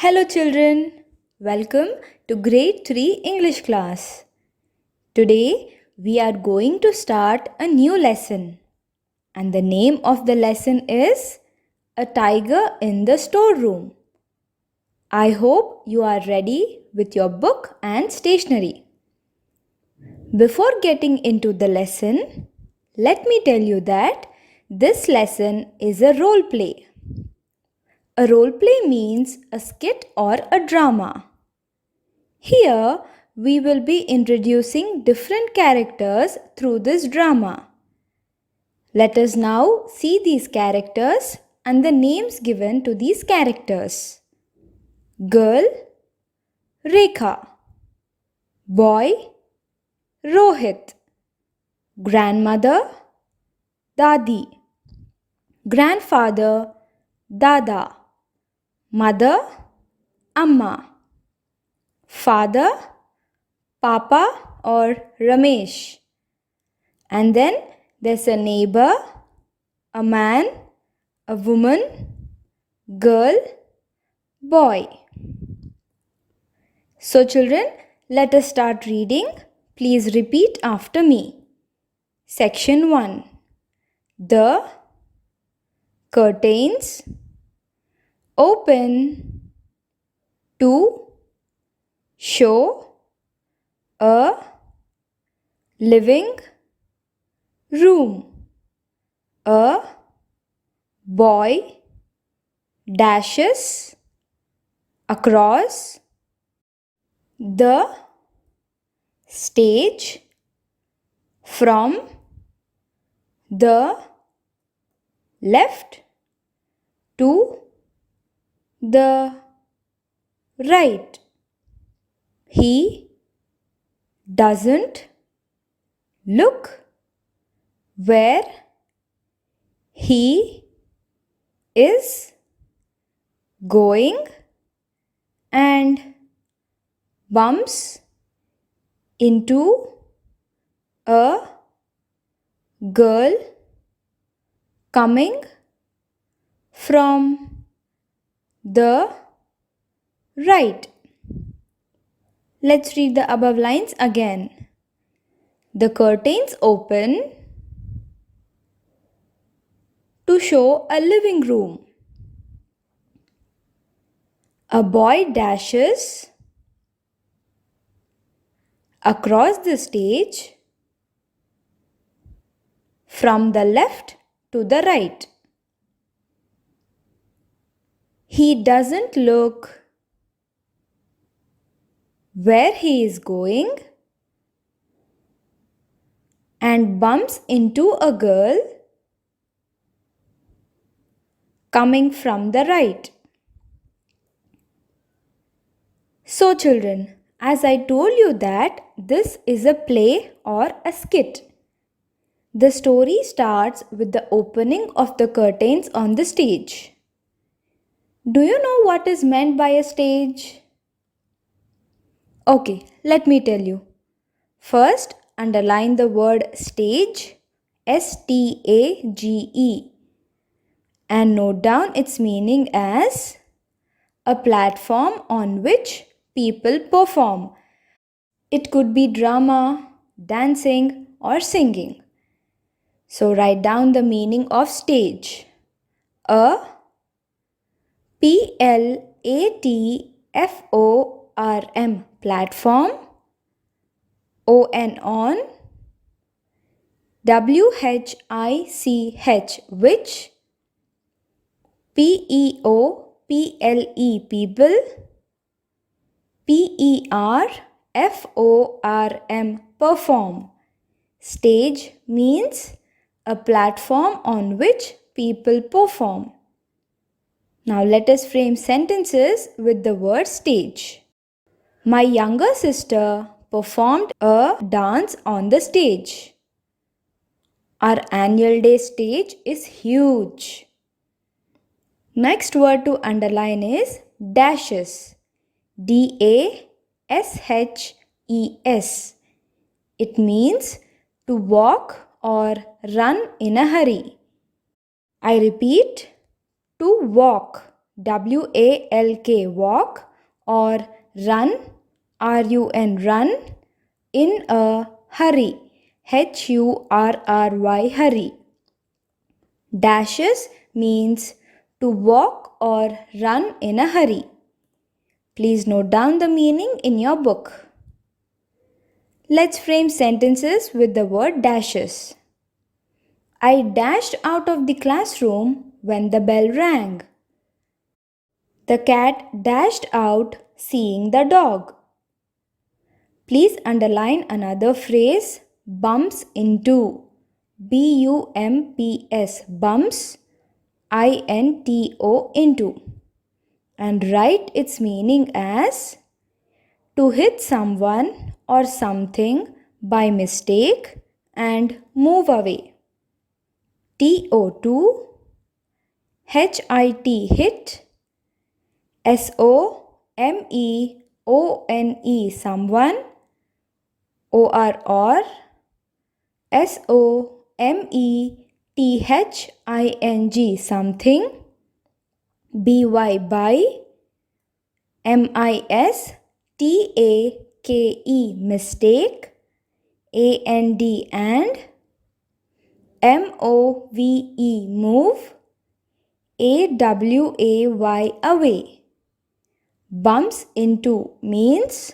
Hello children, welcome to grade 3 English class. Today we are going to start a new lesson and the name of the lesson is A Tiger in the Storeroom. I hope you are ready with your book and stationery. Before getting into the lesson, let me tell you that this lesson is a role play. A role play means a skit or a drama. Here, we will be introducing different characters through this drama. Let us now see these characters and the names given to these characters. Girl, Rekha. Boy, Rohit. Grandmother, Dadi. Grandfather, Dada. Mother, Amma. Father, Papa or Ramesh. And then there's a neighbor, a man, a woman, girl, boy. So children, let us start reading. Please repeat after me. Section 1. The curtains open to show a living room. A boy dashes across the stage from the left to the right. He doesn't look where he is going and bumps into a girl coming from the right. Let's read the above lines again. The curtains open to show a living room. A boy dashes across the stage from the left to the right. He doesn't look where he is going and bumps into a girl coming from the right. So children, as I told you that this is a play or a skit. The story starts with the opening of the curtains on the stage. Do you know what is meant by a stage? Okay, let me tell you. First, underline the word stage, S-T-A-G-E, and note down its meaning as a platform on which people perform. It could be drama, dancing, or singing. So write down the meaning of stage. A P-L-A-T-F-O-R-M, platform. O-N, on. W-H-I-C-H, which. P-E-O-P-L-E, people. P-E-R-F-O-R-M, perform. Stage means a platform on which people perform. Now let us frame sentences with the word stage. My younger sister performed a dance on the stage. Our annual day stage is huge. Next word to underline is dashes. D-A-S-H-E-S. It means to walk or run in a hurry. I repeat, to walk, W-A-L-K, walk, or run, R-U-N, run, in a hurry, H-U-R-R-Y, hurry. Dashes means to walk or run in a hurry. Please note down the meaning in your book. Let's frame sentences with the word dashes. I dashed out of the classroom when the bell rang. The cat dashed out seeing the dog. Please underline another phrase, bumps into. B-U-M-P-S, bumps, I-N-T-O, into. And write its meaning as to hit someone or something by mistake and move away. T-O-2, H-I-T, hit, S-O-M-E-O-N-E, someone, O-R, S-O-M-E-T-H-I-N-G, something, B-Y, by, M-I-S-T-A-K-E, mistake, A-N-D, and, M-O-V-E, move, A-W-A-Y, away. Bumps into means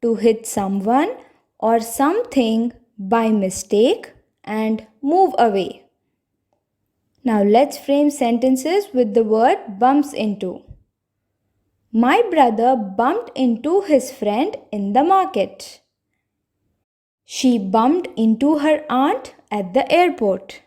to hit someone or something by mistake and move away. Now let's frame sentences with the word bumps into. My brother bumped into his friend in the market. She bumped into her aunt at the airport.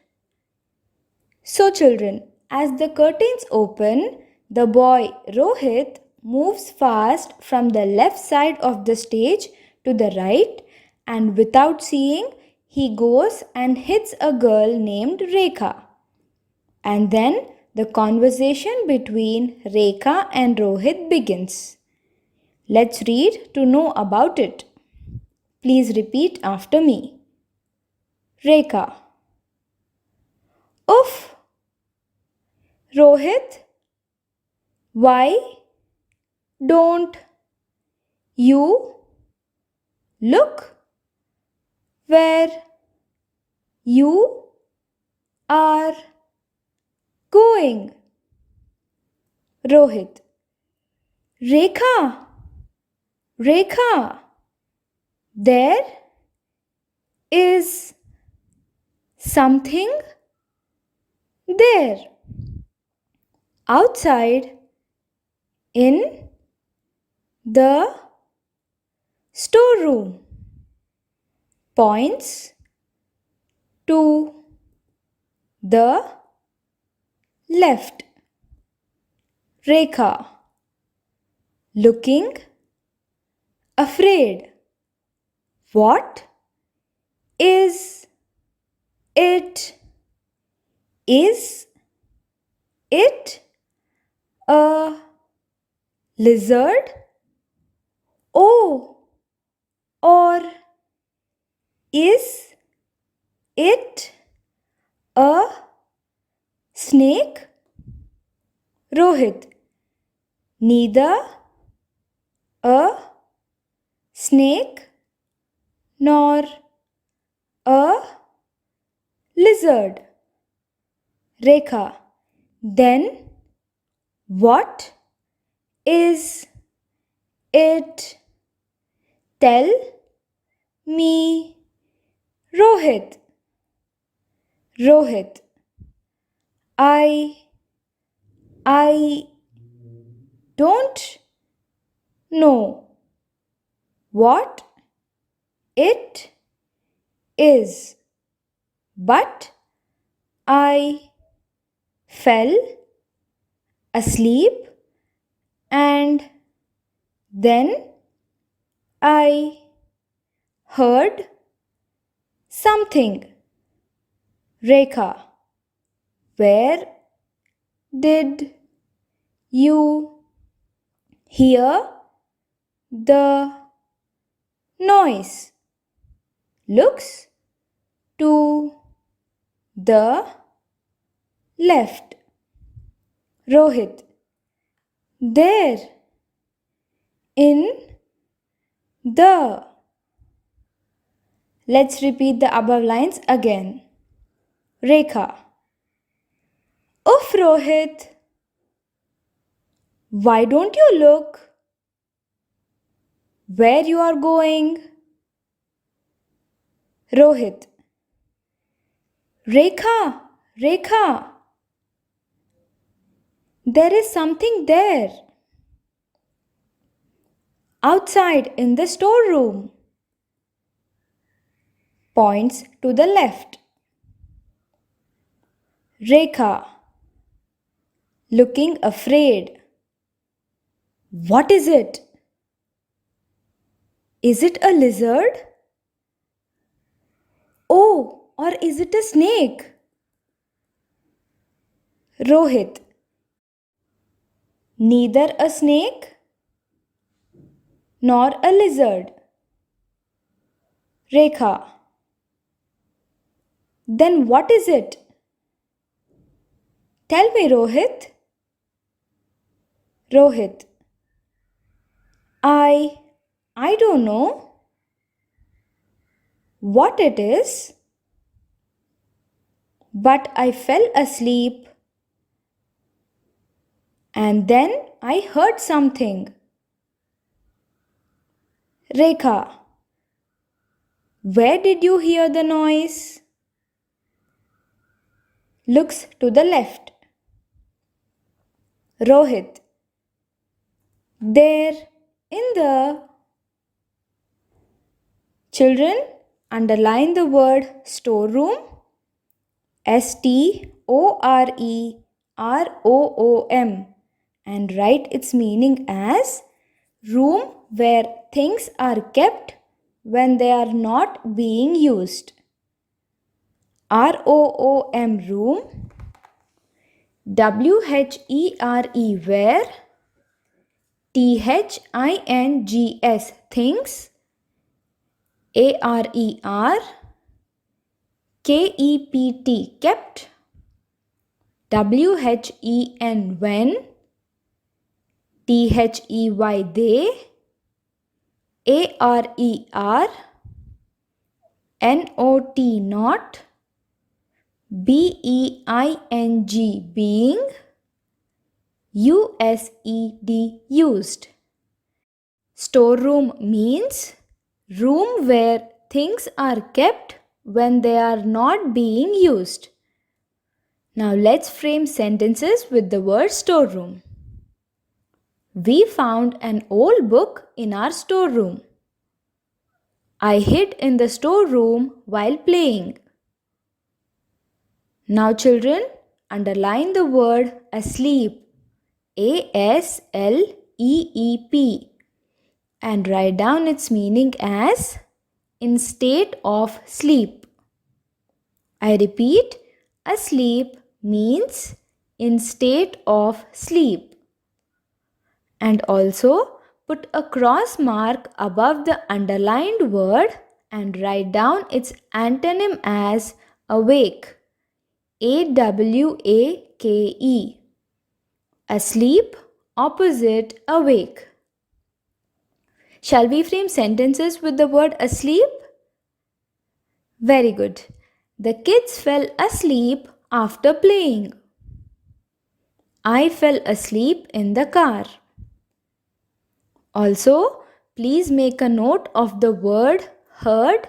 So children, as the curtains open, the boy Rohit moves fast from the left side of the stage to the right, and without seeing, he goes and hits a girl named Rekha. And then the conversation between Rekha and Rohit begins. Let's read to know about it. Please repeat after me. Rekha. Uff! Rohit, why don't you look where you are going? Rohit. Rekha, Rekha, there is something there. Outside in the storeroom. Points to the left. Rekha. Looking afraid. What is it? Is it a lizard? Oh, or is it a snake? Rohit. Neither a snake nor a lizard. Rekha. Then what is it? Tell me, Rohit. Rohit. I don't know what it is, but I fell asleep and then I heard something. Rekha. Where did you hear the noise? Looks to the left. Rohit. there, in, the. Let's repeat the above lines again. Rekha. Uff, Rohit. Why don't you look where you are going? Rohit. Rekha, Rekha. There is something there. Outside in the storeroom. Points to the left. Rekha. Looking afraid. What is it? Is it a lizard? Oh, or is it a snake? Rohit. Neither a snake nor a lizard. Rekha. Then what is it? Tell me, Rohit. Rohit. I don't know what it is, but I fell asleep and then I heard something. Rekha. Where did you hear the noise? Looks to the left. Rohit. There, in the. Children, underline the word storeroom. STOREROOM and write its meaning as room where things are kept when they are not being used. ROOM room. WHERE where. THINGS things. ARER. KEPT kept. WHEN when. THEY they. ARER. NOT not. BEING being. USED used. Storeroom means room where things are kept when they are not being used. Now let's frame sentences with the word storeroom. We found an old book in our storeroom. I hid in the storeroom while playing. Now children, underline the word asleep. ASLEEP and write down its meaning as in state of sleep. I repeat, asleep means in state of sleep. And also put a cross mark above the underlined word and write down its antonym as awake. AWAKE. Asleep, opposite awake. Shall we frame sentences with the word asleep? Very good. The kids fell asleep after playing. I fell asleep in the car. Also, please make a note of the word heard,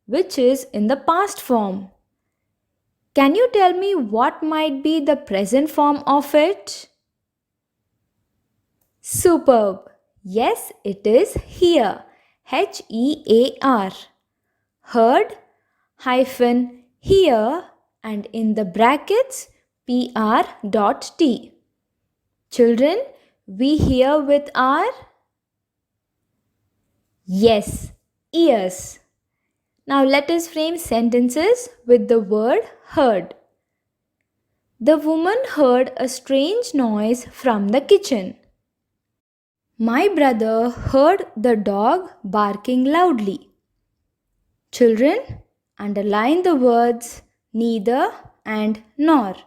which is in the past form. Can you tell me what might be the present form of it? Superb. Yes, it is hear. HEAR. Heard hyphen hear and in the brackets PR.T. Children, we hear with our yes, ears. Now let us frame sentences with the word heard. The woman heard a strange noise from the kitchen. My brother heard the dog barking loudly. Children, underline the words neither and nor.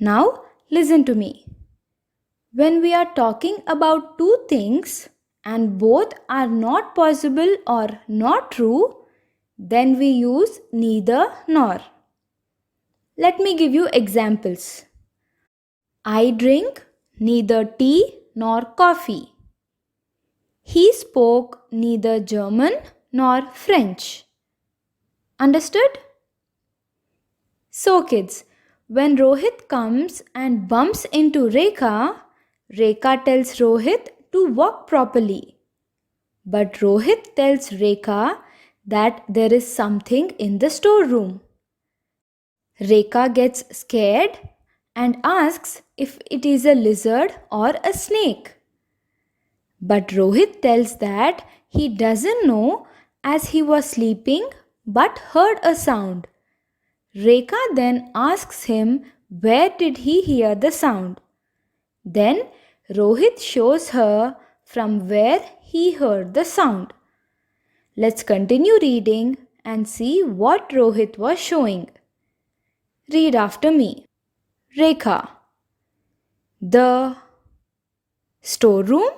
Now listen to me. When we are talking about two things and both are not possible or not true, then we use neither nor. Let me give you examples. I drink neither tea nor coffee. He spoke neither German nor French. Understood? So, kids, when Rohit comes and bumps into Rekha, Rekha tells Rohit to walk properly. But Rohit tells Rekha that there is something in the storeroom. Rekha gets scared and asks if it is a lizard or a snake. But Rohit tells that he doesn't know as he was sleeping but heard a sound. Rekha then asks him where did he hear the sound. Then Rohit shows her from where he heard the sound. Let's continue reading and see what Rohit was showing. Read after me. Rekha. The storeroom.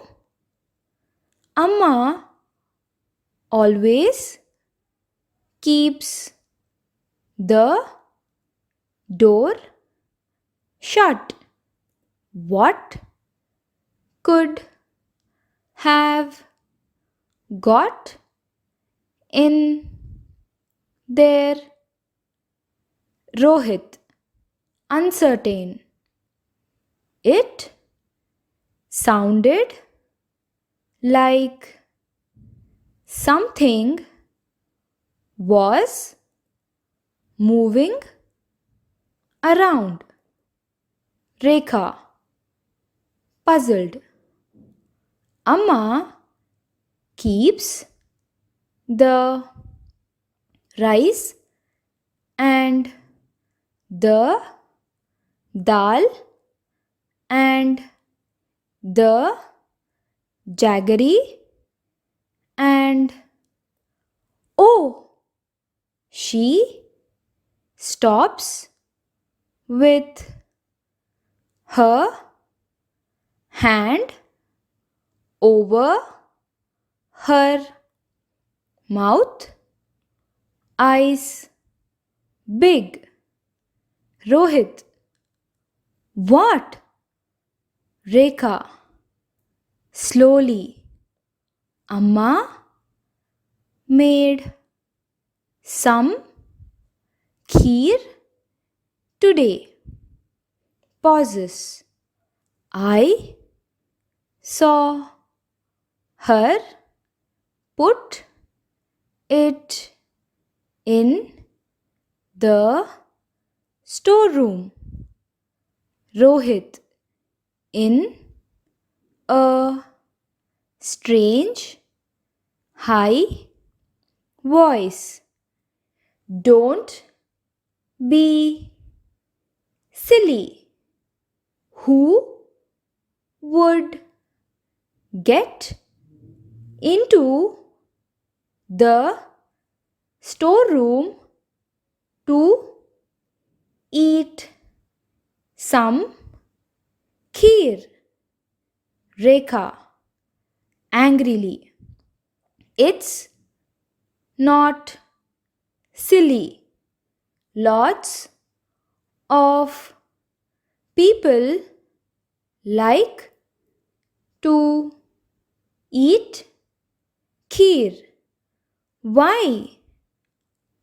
Amma always keeps the door shut. What could have got in there? Rohit, uncertain. It sounded like something was moving around. Rekha, puzzled. Amma keeps the rice and the dal and the jaggery and oh, she stops with her hand over her mouth, eyes big. Rohit, what? Rekha, slowly. Amma made some kheer today. Pauses. I saw her put it in the storeroom. Rohit, in a strange, high voice. Don't be silly. Who would get into the storeroom to eat some kheer? Rekha, angrily. It's not silly. Lots of people like to eat kheer. Why?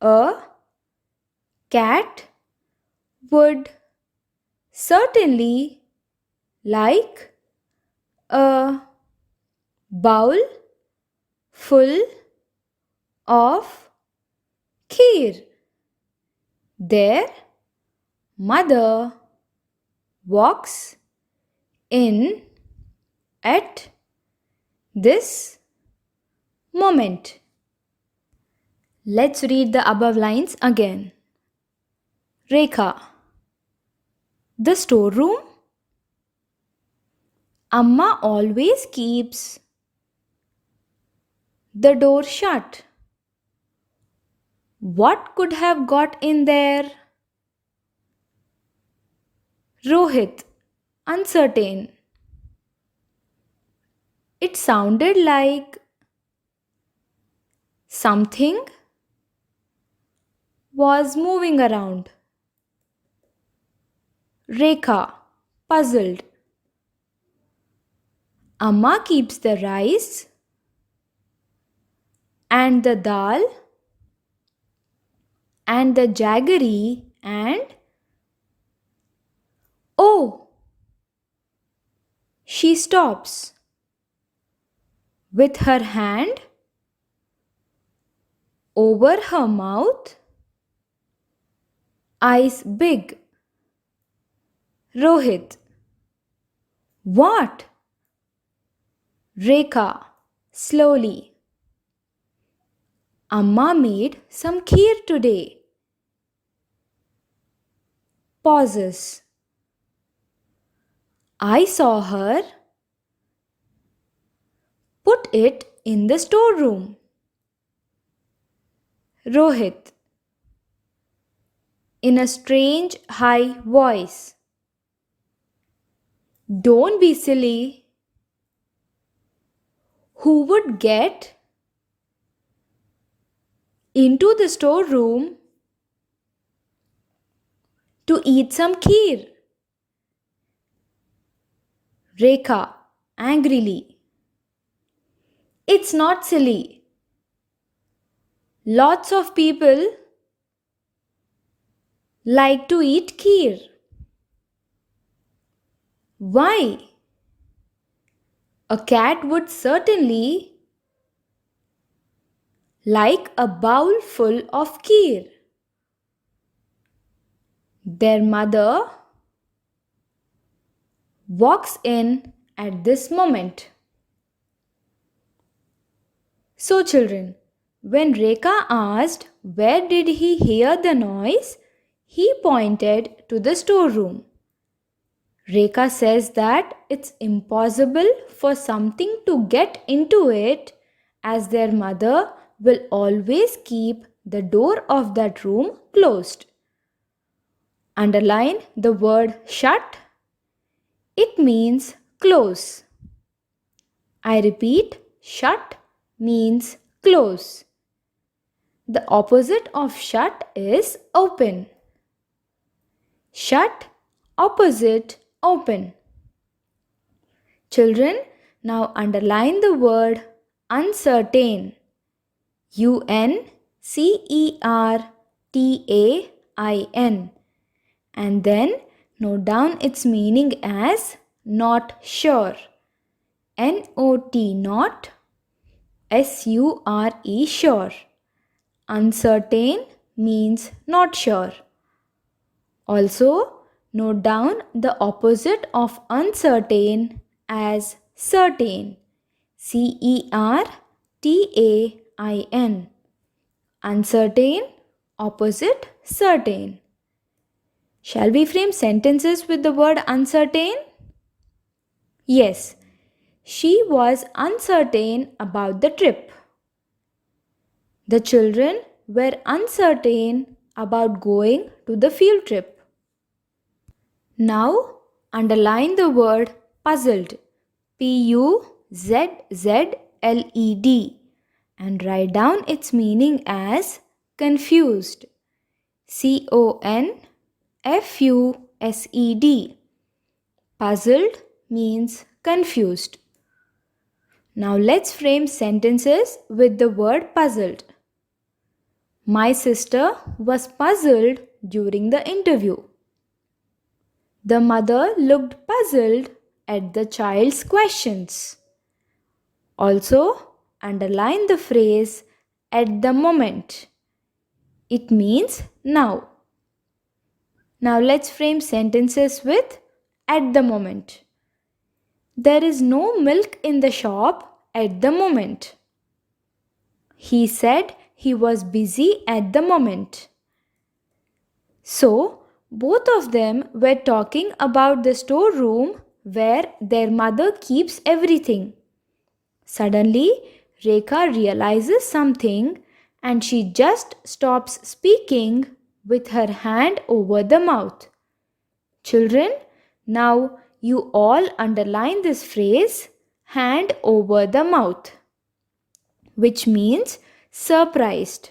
A cat would certainly like a bowl full of kheer. Their mother walks in at this moment. Let's read the above lines again. Rekha, the storeroom. Amma always keeps the door shut. What could have got in there? Rohit, uncertain. It sounded like something was moving around. Rekha, puzzled. Amma keeps the rice and the dal and the jaggery and oh, she stops with her hand over her mouth, eyes big. Rohit, what? Rekha, slowly. Amma made some kheer today. Pauses. I saw her put it in the storeroom. Rohit, in a strange high voice. Don't be silly. Who would get into the storeroom to eat some kheer? Rekha, angrily. It's not silly. Lots of people like to eat kheer. Why? A cat would certainly like a bowl full of kheer. Their mother walks in at this moment. So, children, when Rekha asked where did he hear the noise, he pointed to the storeroom. Rekha says that it's impossible for something to get into it as their mother will always keep the door of that room closed. Underline the word shut. It means close. I repeat, shut means close. The opposite of shut is open. Shut, opposite, open. Children, now underline the word uncertain. UNCERTAIN. And then note down its meaning as not sure. NOT, not, SURE, sure. Uncertain means not sure. Also, note down the opposite of uncertain as certain. CERTAIN. Uncertain, opposite, certain. Shall we frame sentences with the word uncertain? Yes, she was uncertain about the trip. The children were uncertain about going to the field trip. Now, underline the word puzzled. PUZZLED and write down its meaning as confused. CONFUSED. Puzzled means confused. Now let's frame sentences with the word puzzled. My sister was puzzled during the interview. The mother looked puzzled at the child's questions. Also, underline the phrase at the moment. It means now. Now let's frame sentences with at the moment. There is no milk in the shop at the moment. He said he was busy at the moment. So, both of them were talking about the storeroom where their mother keeps everything. Suddenly, Rekha realizes something and she just stops speaking with her hand over the mouth. Children, now you all underline this phrase hand over the mouth, which means surprised.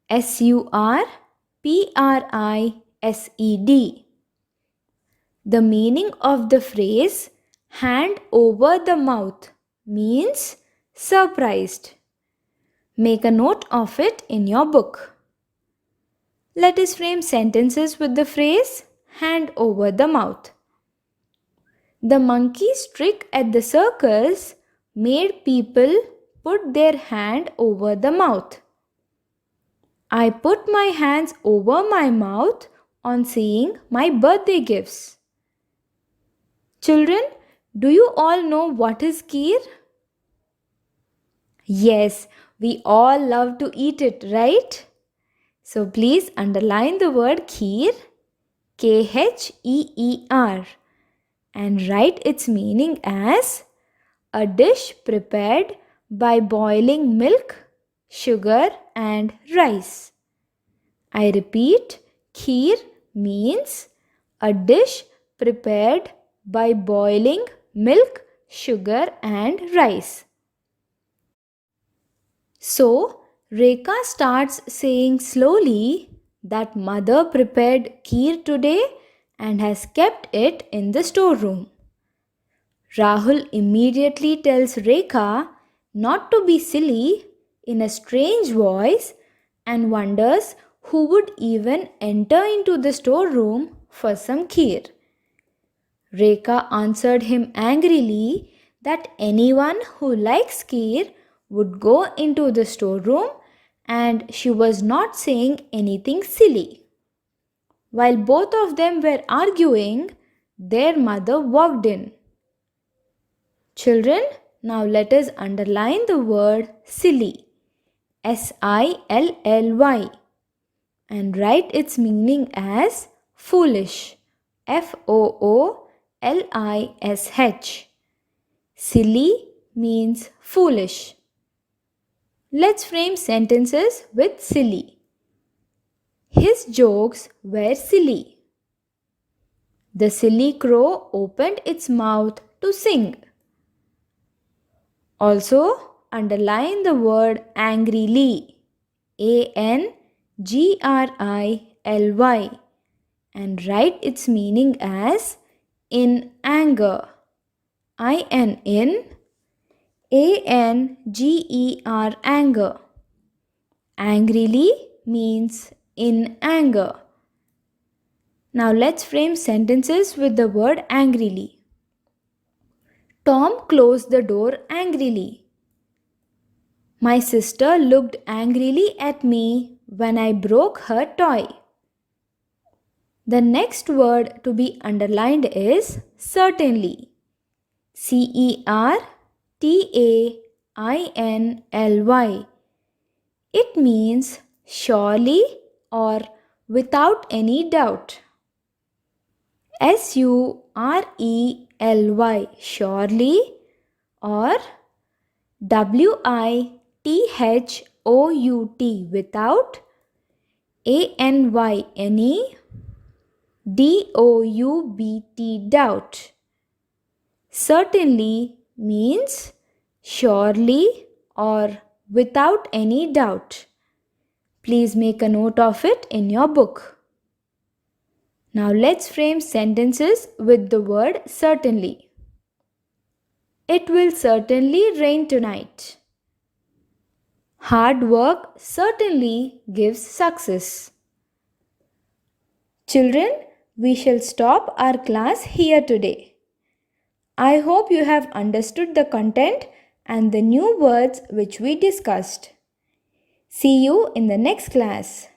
surprised. The meaning of the phrase hand over the mouth means surprised. Make a note of it in your book. Let us frame sentences with the phrase hand over the mouth. The monkey's trick at the circus made people put their hand over the mouth. I put my hands over my mouth on seeing my birthday gifts. Children, do you all know what is kheer? Yes, we all love to eat it, right? So please underline the word kheer, Kheer, and write its meaning as a dish prepared by boiling milk, sugar and rice. I repeat, kheer means a dish prepared by boiling milk, sugar and rice. So, Rekha starts saying slowly that mother prepared kheer today and has kept it in the storeroom. Rahul immediately tells Rekha not to be silly in a strange voice and wonders who would even enter into the storeroom for some kheer. Rekha answered him angrily that anyone who likes kheer would go into the storeroom and she was not saying anything silly. While both of them were arguing, their mother walked in. Children, now let us underline the word silly, Silly, and write its meaning as foolish, Foolish. Silly means foolish. Let's frame sentences with silly. His jokes were silly. The silly crow opened its mouth to sing. Also, underline the word angrily, Angrily, and write its meaning as in anger, anger. Angrily means in anger. Now let's frame sentences with the word angrily. Tom closed the door angrily. My sister looked angrily at me when I broke her toy. The next word to be underlined is certainly. Certainly. It means surely or without any doubt. Surely, surely, or withou, without, any, doubt, doubt. Certainly means surely or without any doubt. Please make a note of it in your book. Now let's frame sentences with the word certainly. It will certainly rain tonight. Hard work certainly gives success. Children, we shall stop our class here today. I hope you have understood the content and the new words which we discussed. See you in the next class.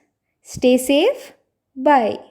Stay safe. Bye.